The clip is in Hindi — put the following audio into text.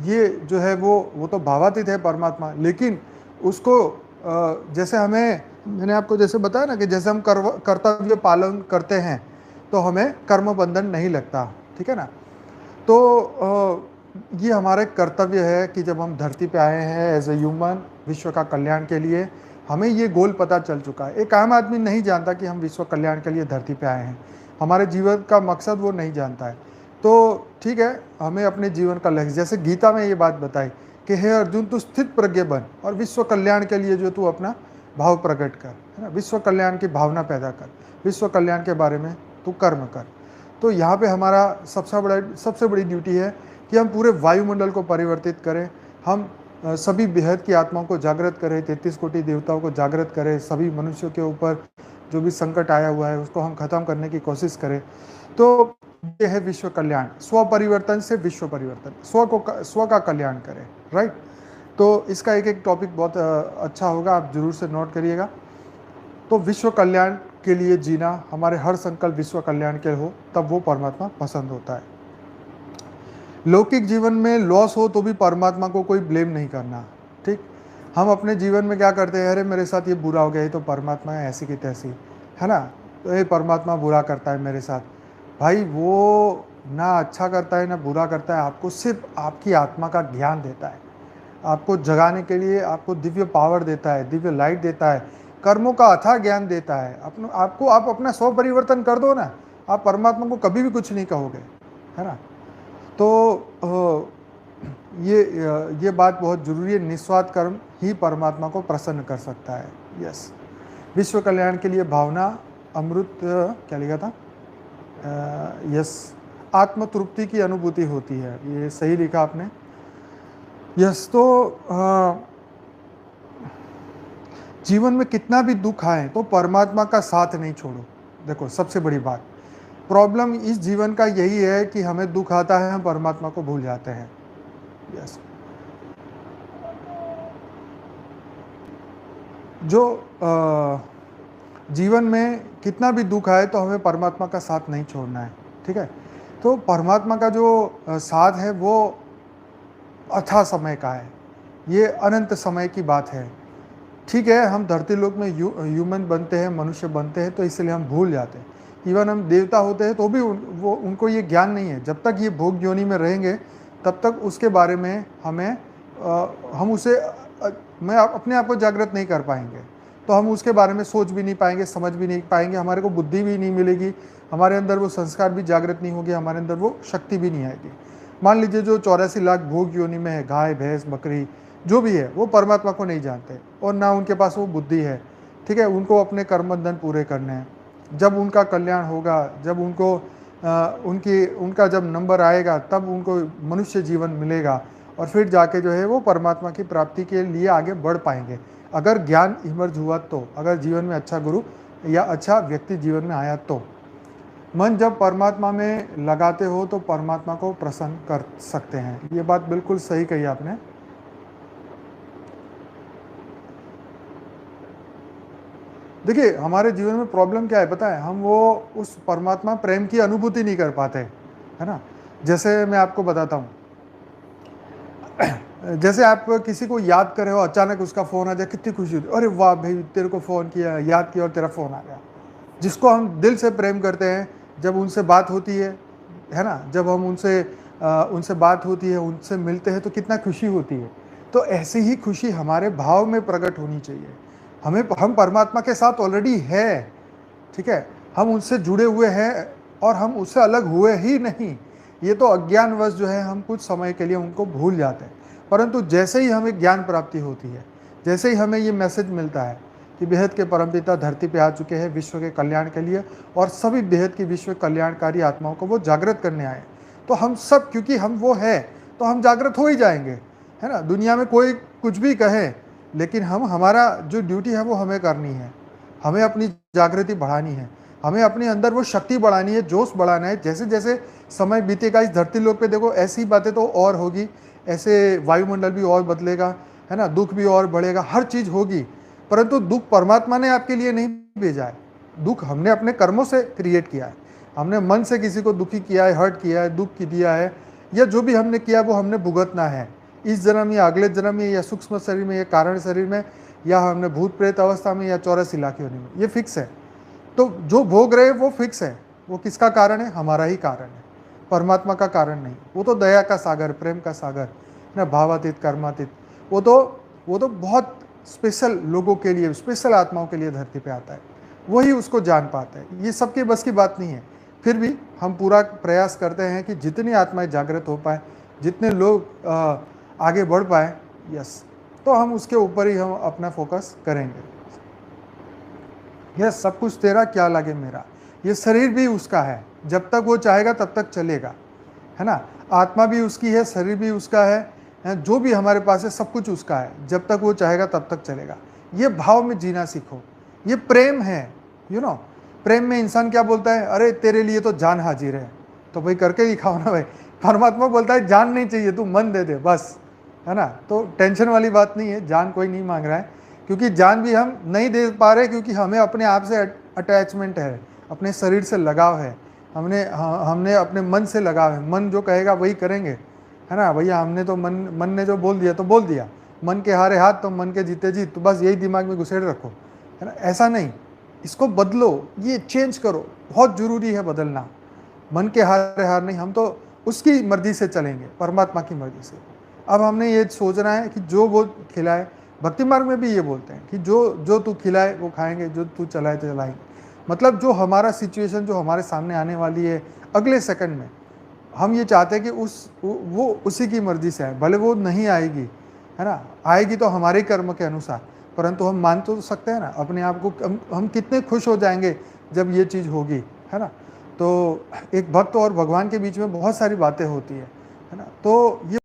ये जो है वो तो भावातीत है परमात्मा, लेकिन उसको जैसे मैंने आपको जैसे बताया ना कि जैसे हम कर्तव्य पालन करते हैं तो हमें कर्म बंधन नहीं लगता, ठीक है ना। तो ये हमारा एक कर्तव्य है कि जब हम धरती पे आए हैं एज ए ह्यूमन, विश्व का कल्याण के लिए, हमें ये गोल पता चल चुका है। एक आम आदमी नहीं जानता कि हम विश्व कल्याण के लिए धरती पे आए हैं, हमारे जीवन का मकसद वो नहीं जानता है। तो ठीक है, हमें अपने जीवन का लक्ष्य, जैसे गीता में ये बात बताई कि हे अर्जुन, तू स्थित प्रज्ञ बन और विश्व कल्याण के लिए जो तू अपना भाव प्रकट कर, है ना, विश्व कल्याण की भावना पैदा कर, विश्व कल्याण के बारे में तू कर्म कर। तो यहाँ पे हमारा सबसे बड़ी ड्यूटी है कि हम पूरे वायुमंडल को परिवर्तित करें, हम सभी बेहद की आत्माओं को जागृत करें, 33 कोटि देवताओं को जागृत करें, सभी मनुष्यों के ऊपर जो भी संकट आया हुआ है उसको हम खत्म करने की कोशिश करें। तो ये है विश्व कल्याण, स्व परिवर्तन से विश्व परिवर्तन, स्व का कल्याण करें, राइट। तो इसका एक एक टॉपिक बहुत अच्छा होगा, आप जरूर से नोट करिएगा। तो विश्व कल्याण के लिए जीना, हमारे हर संकल्प विश्व कल्याण के हो, तब वो परमात्मा पसंद होता है। लौकिक जीवन में लॉस हो तो भी परमात्मा को कोई ब्लेम नहीं करना, ठीक। हम अपने जीवन में क्या करते हैं, अरे मेरे साथ ये बुरा हो गया, ये तो परमात्मा है ऐसी की तैसी, है ना, तो ये परमात्मा बुरा करता है मेरे साथ। भाई वो ना अच्छा करता है ना बुरा करता है, आपको सिर्फ आपकी आत्मा का ज्ञान देता है, आपको जगाने के लिए आपको दिव्य पावर देता है, दिव्य लाइट देता है, कर्मों का अथाह ज्ञान देता है। आपको आप अपना स्व परिवर्तन कर दो ना, आप परमात्मा को कभी भी कुछ नहीं कहोगे, है ना। तो ये बात बहुत जरूरी है, निस्वार्थ कर्म ही परमात्मा को प्रसन्न कर सकता है। यस, विश्व कल्याण के लिए भावना अमृत, क्या लिखा था, यस, आत्म तृप्ति की अनुभूति होती है, ये सही लिखा आपने। यस, तो जीवन में कितना भी दुख आए तो परमात्मा का साथ नहीं छोड़ो। देखो सबसे बड़ी बात, प्रॉब्लम इस जीवन का यही है कि हमें दुख आता है, हम परमात्मा को भूल जाते हैं। यस, जो जीवन में कितना भी दुख आए तो हमें परमात्मा का साथ नहीं छोड़ना है, ठीक है। तो परमात्मा का जो साथ है वो अथाह समय का है, ये अनंत समय की बात है, ठीक है। हम धरती लोक में ह्यूमन बनते हैं, मनुष्य बनते हैं, तो इसलिए हम भूल जाते हैं। इवन हम देवता होते हैं तो भी उनको ये ज्ञान नहीं है। जब तक ये भोग योनि में रहेंगे तब तक उसके बारे में हम उसे मैं अपने आप को जागृत नहीं कर पाएंगे, तो हम उसके बारे में सोच भी नहीं पाएंगे, समझ भी नहीं पाएंगे, हमारे को बुद्धि भी नहीं मिलेगी, हमारे अंदर वो संस्कार भी जागृत नहीं होगी, हमारे अंदर वो शक्ति भी नहीं आएगी। मान लीजिए जो 84 लाख भोग योनि में है, गाय भैंस बकरी जो भी है, वो परमात्मा को नहीं जानते और ना उनके पास वो बुद्धि है, ठीक है। उनको अपने कर्म बंधन पूरे करने हैं। जब उनका कल्याण होगा, जब उनका जब नंबर आएगा, तब उनको मनुष्य जीवन मिलेगा और फिर जाके जो है वो परमात्मा की प्राप्ति के लिए आगे बढ़ पाएंगे, अगर ज्ञान इमर्ज हुआ तो, अगर जीवन में अच्छा गुरु या अच्छा व्यक्ति जीवन में आया तो। मन जब परमात्मा में लगाते हो तो परमात्मा को प्रसन्न कर सकते हैं, ये बात बिल्कुल सही कही आपने। देखिए हमारे जीवन में प्रॉब्लम क्या है पता है, हम वो उस परमात्मा प्रेम की अनुभूति नहीं कर पाते, है ना। जैसे मैं आपको बताता हूँ, जैसे आप किसी को याद कर रहे हो, अचानक उसका फ़ोन आ जाए, कितनी खुशी होती है, अरे वाह भाई तेरे को फ़ोन किया, याद किया और तेरा फ़ोन आ गया। जिसको हम दिल से प्रेम करते हैं, जब उनसे बात होती है ना, जब हम उनसे बात होती है, उनसे मिलते हैं तो कितना खुशी होती है। तो ऐसी ही खुशी हमारे भाव में प्रकट होनी चाहिए। हम परमात्मा के साथ ऑलरेडी है, ठीक है, हम उनसे जुड़े हुए हैं और हम उससे अलग हुए ही नहीं। ये तो अज्ञानवश जो है हम कुछ समय के लिए उनको भूल जाते हैं, परंतु जैसे ही हमें ज्ञान प्राप्ति होती है, जैसे ही हमें ये मैसेज मिलता है कि बेहद के परमपिता धरती पे आ चुके हैं विश्व के कल्याण के लिए और सभी बेहद की विश्व कल्याणकारी आत्माओं को वो जागृत करने आए, तो हम सब, क्योंकि हम वो है तो हम जागृत हो ही जाएंगे, है ना। दुनिया में कोई कुछ भी कहे, लेकिन हमारा जो ड्यूटी है वो हमें करनी है, हमें अपनी जागृति बढ़ानी है, हमें अपने अंदर वो शक्ति बढ़ानी है, जोश बढ़ाना है। जैसे जैसे समय बीतेगा इस धरती लोक पे, देखो ऐसी बातें तो और होगी, ऐसे वायुमंडल भी और बदलेगा, है ना, दुख भी और बढ़ेगा, हर चीज़ होगी, परंतु दुख परमात्मा ने आपके लिए नहीं भेजा है, दुख हमने अपने कर्मों से क्रिएट किया है। हमने मन से किसी को दुखी किया है, हर्ट किया है, दुख की दिया है, या जो भी हमने किया वो हमने भुगतना है, इस जन्म या अगले जन्म में या सूक्ष्म शरीर में या कारण शरीर में, या हमने भूत प्रेत अवस्था में या 84 लाख योनि में, ये फिक्स है। तो जो भोग रहे वो फिक्स है। वो किसका कारण है? हमारा ही कारण है, परमात्मा का कारण नहीं। वो तो दया का सागर, प्रेम का सागर ना, भावातीत कर्मातीत। वो तो बहुत स्पेशल लोगों के लिए, स्पेशल आत्माओं के लिए धरती पे आता है, वही उसको जान पाते हैं। ये सबके बस की बात नहीं है। फिर भी हम पूरा प्रयास करते हैं कि जितनी आत्माएं जागृत हो पाए, जितने लोग आगे बढ़ पाए, यस, तो हम उसके ऊपर ही हम अपना फोकस करेंगे। यस, सब कुछ तेरा क्या लगे मेरा, ये शरीर भी उसका है, जब तक वो चाहेगा तब तक चलेगा, है ना। आत्मा भी उसकी है, शरीर भी उसका है, जो भी हमारे पास है सब कुछ उसका है, जब तक वो चाहेगा तब तक चलेगा। ये भाव में जीना सीखो, ये प्रेम है, यू नो। प्रेम में इंसान क्या बोलता है? अरे तेरे लिए तो जान हाजिर है, तो भाई करके दिखाओ ना भाई। परमात्मा बोलता है जान नहीं चाहिए, तू मन दे दे बस, है ना। तो टेंशन वाली बात नहीं है, जान कोई नहीं मांग रहा है, क्योंकि जान भी हम नहीं दे पा रहे क्योंकि हमें अपने आप से अटैचमेंट है, अपने शरीर से लगाव है, हमने अपने मन से लगाव है। मन जो कहेगा वही करेंगे, है ना भैया। हमने तो मन ने जो बोल दिया तो बोल दिया, मन के हारे हाथ तो मन के जीते जीत, तो बस यही दिमाग में घुसेड़ रखो, है ना। ऐसा नहीं, इसको बदलो, ये चेंज करो, बहुत ज़रूरी है बदलना। मन के हारे हार नहीं, हम तो उसकी मर्जी से चलेंगे, परमात्मा की मर्जी से। अब हमने ये सोचना है कि जो वो खिलाए, भक्ति मार्ग में भी ये बोलते हैं कि जो तू खिलाए वो खाएंगे, जो तू चलाए तो चलाएंगे। मतलब जो हमारा सिचुएशन जो हमारे सामने आने वाली है अगले सेकंड में, हम ये चाहते हैं कि वो उसी की मर्जी से आए, भले वो नहीं आएगी, है ना। आएगी तो हमारे कर्म के अनुसार, परंतु हम मान तो सकते हैं ना अपने आप को, हम कितने खुश हो जाएंगे जब ये चीज़ होगी, है ना। तो एक भक्त और भगवान के बीच में बहुत सारी बातें होती है ना। तो ये